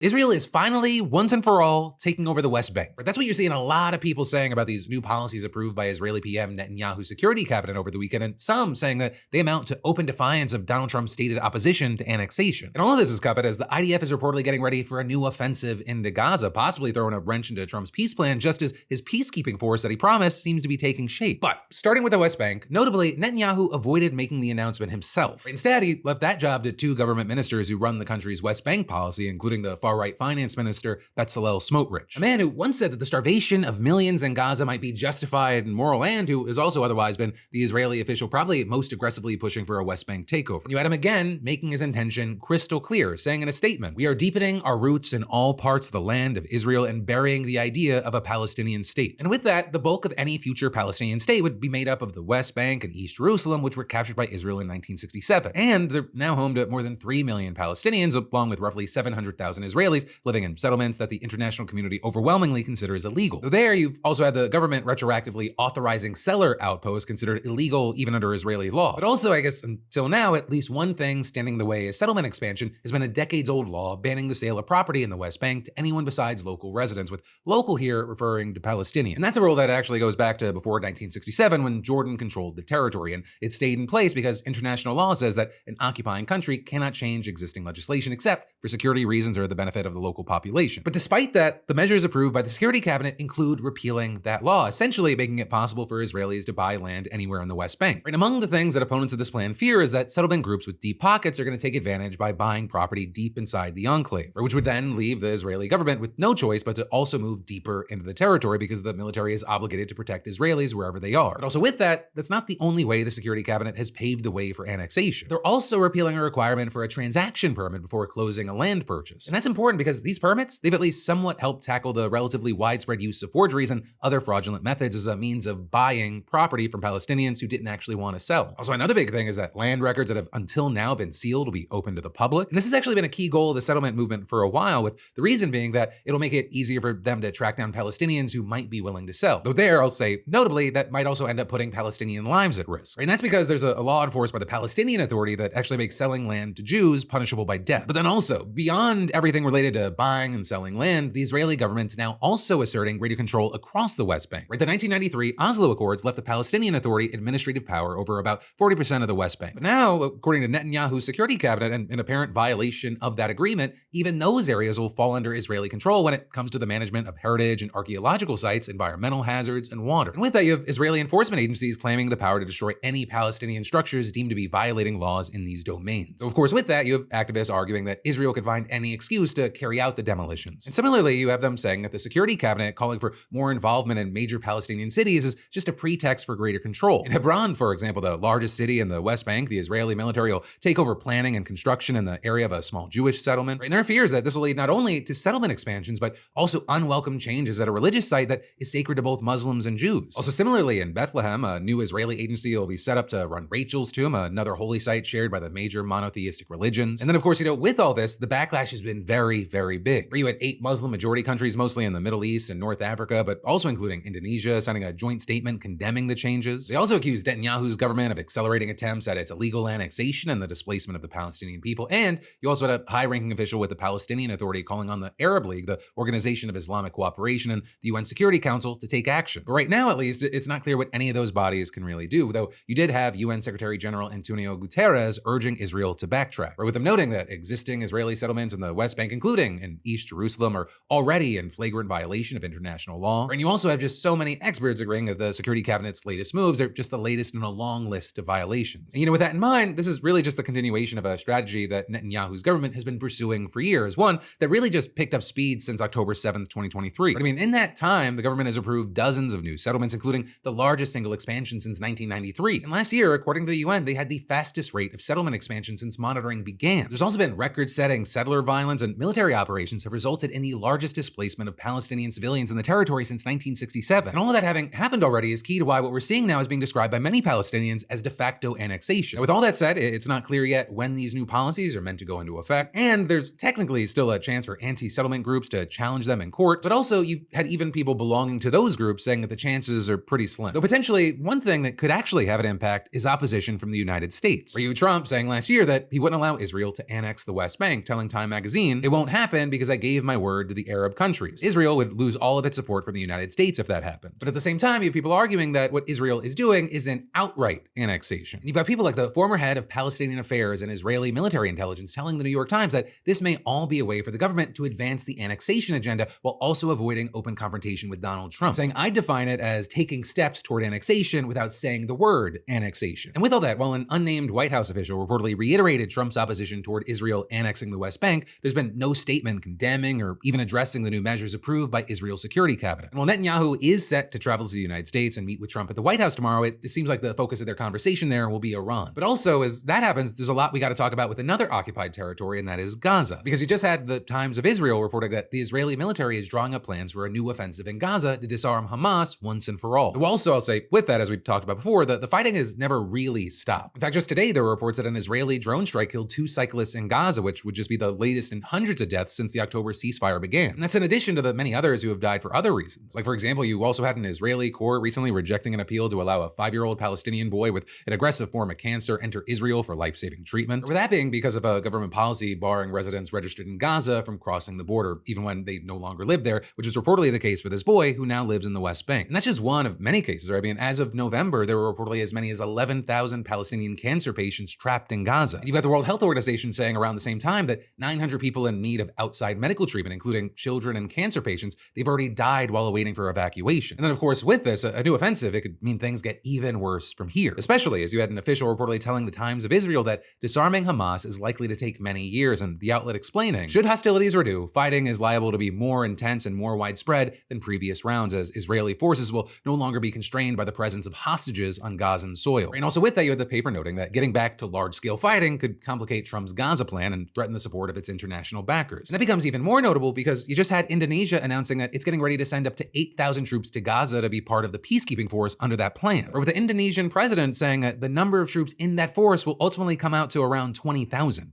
Israel is finally, once and for all, taking over the West Bank. That's what you're seeing a lot of people saying about these new policies approved by Israeli PM Netanyahu's security cabinet over the weekend, and some saying that they amount to open defiance of Donald Trump's stated opposition to annexation. And all of this is covered as the IDF is reportedly getting ready for a new offensive into Gaza, possibly throwing a wrench into Trump's peace plan, just as his peacekeeping force that he promised seems to be taking shape. But starting with the West Bank, notably, Netanyahu avoided making the announcement himself. Instead, he left that job to two government ministers who run the country's West Bank policy, including the far-right finance minister Bezalel Smotrich, a man who once said that the starvation of millions in Gaza might be justified and moral, and who has also otherwise been the Israeli official probably most aggressively pushing for a West Bank takeover. You had him again making his intention crystal clear, saying in a statement, "We are deepening our roots in all parts of the land of Israel and burying the idea of a Palestinian state." And with that, the bulk of any future Palestinian state would be made up of the West Bank and East Jerusalem, which were captured by Israel in 1967. And they're now home to more than 3 million Palestinians, along with roughly 700,000 Israelis living in settlements that the international community overwhelmingly considers illegal. Though there, you've also had the government retroactively authorizing settler outposts considered illegal even under Israeli law. But also, I guess, until now, at least one thing standing in the way of settlement expansion has been a decades-old law banning the sale of property in the West Bank to anyone besides local residents, with local here referring to Palestinians. And that's a rule that actually goes back to before 1967 when Jordan controlled the territory, and it stayed in place because international law says that an occupying country cannot change existing legislation except for security reasons or the benefit of the local population. But despite that, the measures approved by the security cabinet include repealing that law, essentially making it possible for Israelis to buy land anywhere in the West Bank. And among the things that opponents of this plan fear is that settlement groups with deep pockets are going to take advantage by buying property deep inside the enclave, which would then leave the Israeli government with no choice but to also move deeper into the territory because the military is obligated to protect Israelis wherever they are. But also with that, that's not the only way the security cabinet has paved the way for annexation. They're also repealing a requirement for a transaction permit before closing a land purchase. And that's important because these permits, they've at least somewhat helped tackle the relatively widespread use of forgeries and other fraudulent methods as a means of buying property from Palestinians who didn't actually want to sell. Also, another big thing is that land records that have until now been sealed will be open to the public. And this has actually been a key goal of the settlement movement for a while, with the reason being that it'll make it easier for them to track down Palestinians who might be willing to sell. Though there, I'll say, notably, that might also end up putting Palestinian lives at risk. And that's because there's a law enforced by the Palestinian Authority that actually makes selling land to Jews punishable by death. But then also, beyond everything related to buying and selling land, the Israeli government's now also asserting greater control across the West Bank. The 1993 Oslo Accords left the Palestinian Authority administrative power over about 40% of the West Bank. But now, according to Netanyahu's security cabinet, and in apparent violation of that agreement, even those areas will fall under Israeli control when it comes to the management of heritage and archaeological sites, environmental hazards, and water. And with that, you have Israeli enforcement agencies claiming the power to destroy any Palestinian structures deemed to be violating laws in these domains. So of course, with that, you have activists arguing that Israel could find any excuse to carry out the demolitions. And similarly, you have them saying that the security cabinet calling for more involvement in major Palestinian cities is just a pretext for greater control. In Hebron, for example, the largest city in the West Bank, the Israeli military will take over planning and construction in the area of a small Jewish settlement. And there are fears that this will lead not only to settlement expansions, but also unwelcome changes at a religious site that is sacred to both Muslims and Jews. Also similarly, in Bethlehem, a new Israeli agency will be set up to run Rachel's tomb, another holy site shared by the major monotheistic religions. And then of course, with all this, the backlash has been very, very big. You had 8 Muslim majority countries, mostly in the Middle East and North Africa, but also including Indonesia, signing a joint statement condemning the changes. They also accused Netanyahu's government of accelerating attempts at its illegal annexation and the displacement of the Palestinian people. And you also had a high-ranking official with the Palestinian Authority calling on the Arab League, the Organization of Islamic Cooperation, and the UN Security Council to take action. But right now, at least, it's not clear what any of those bodies can really do, though you did have UN Secretary General Antonio Guterres urging Israel to backtrack, with him noting that existing Israeli settlements in the West Bank, including in East Jerusalem, are already in flagrant violation of international law. And you also have just so many experts agreeing that the security cabinet's latest moves are just the latest in a long list of violations. And with that in mind, this is really just the continuation of a strategy that Netanyahu's government has been pursuing for years, one that really just picked up speed since October 7th, 2023. But in that time, the government has approved dozens of new settlements, including the largest single expansion since 1993. And last year, according to the UN, they had the fastest rate of settlement expansion since monitoring began. There's also been record-setting settler violence, and military operations have resulted in the largest displacement of Palestinian civilians in the territory since 1967. And all of that having happened already is key to why what we're seeing now is being described by many Palestinians as de facto annexation. Now, with all that said, it's not clear yet when these new policies are meant to go into effect, and there's technically still a chance for anti-settlement groups to challenge them in court, but also you had even people belonging to those groups saying that the chances are pretty slim. Though potentially, one thing that could actually have an impact is opposition from the United States. Trump saying last year that he wouldn't allow Israel to annex the West Bank, telling Time magazine, "It won't happen because I gave my word to the Arab countries. Israel would lose all of its support from the United States if that happened. But at the same time, you have people arguing that what Israel is doing is an outright annexation. And you've got people like the former head of Palestinian affairs and Israeli military intelligence telling the New York Times that this may all be a way for the government to advance the annexation agenda while also avoiding open confrontation with Donald Trump, saying I define it as taking steps toward annexation without saying the word annexation. And with all that, while an unnamed White House official reportedly reiterated Trump's opposition toward Israel annexing the West Bank, there's been no statement condemning or even addressing the new measures approved by Israel's security cabinet. And while Netanyahu is set to travel to the United States and meet with Trump at the White House tomorrow, it seems like the focus of their conversation there will be Iran. But also, as that happens, there's a lot we got to talk about with another occupied territory, and that is Gaza. Because you just had the Times of Israel reporting that the Israeli military is drawing up plans for a new offensive in Gaza to disarm Hamas once and for all. Also, I'll say with that, as we've talked about before, the fighting has never really stopped. In fact, just today, there were reports that an Israeli drone strike killed 2 cyclists in Gaza, which would just be the latest in hundreds of deaths since the October ceasefire began. And that's in addition to the many others who have died for other reasons. Like, for example, you also had an Israeli court recently rejecting an appeal to allow a 5-year-old Palestinian boy with an aggressive form of cancer enter Israel for life-saving treatment. Or that being because of a government policy barring residents registered in Gaza from crossing the border, even when they no longer live there, which is reportedly the case for this boy who now lives in the West Bank. And that's just one of many cases, right? I mean, as of November, there were reportedly as many as 11,000 Palestinian cancer patients trapped in Gaza. And you've got the World Health Organization saying around the same time that 900 people in need of outside medical treatment, including children and cancer patients, they've already died while awaiting for evacuation. And then, of course, with this, a new offensive, it could mean things get even worse from here, especially as you had an official reportedly telling the Times of Israel that disarming Hamas is likely to take many years, and the outlet explaining, should hostilities renew, fighting is liable to be more intense and more widespread than previous rounds, as Israeli forces will no longer be constrained by the presence of hostages on Gazan soil. And also with that, you had the paper noting that getting back to large-scale fighting could complicate Trump's Gaza plan and threaten the support of its international backers. And that becomes even more notable because you just had Indonesia announcing that it's getting ready to send up to 8,000 troops to Gaza to be part of the peacekeeping force under that plan. Or with the Indonesian president saying that the number of troops in that force will ultimately come out to around 20,000.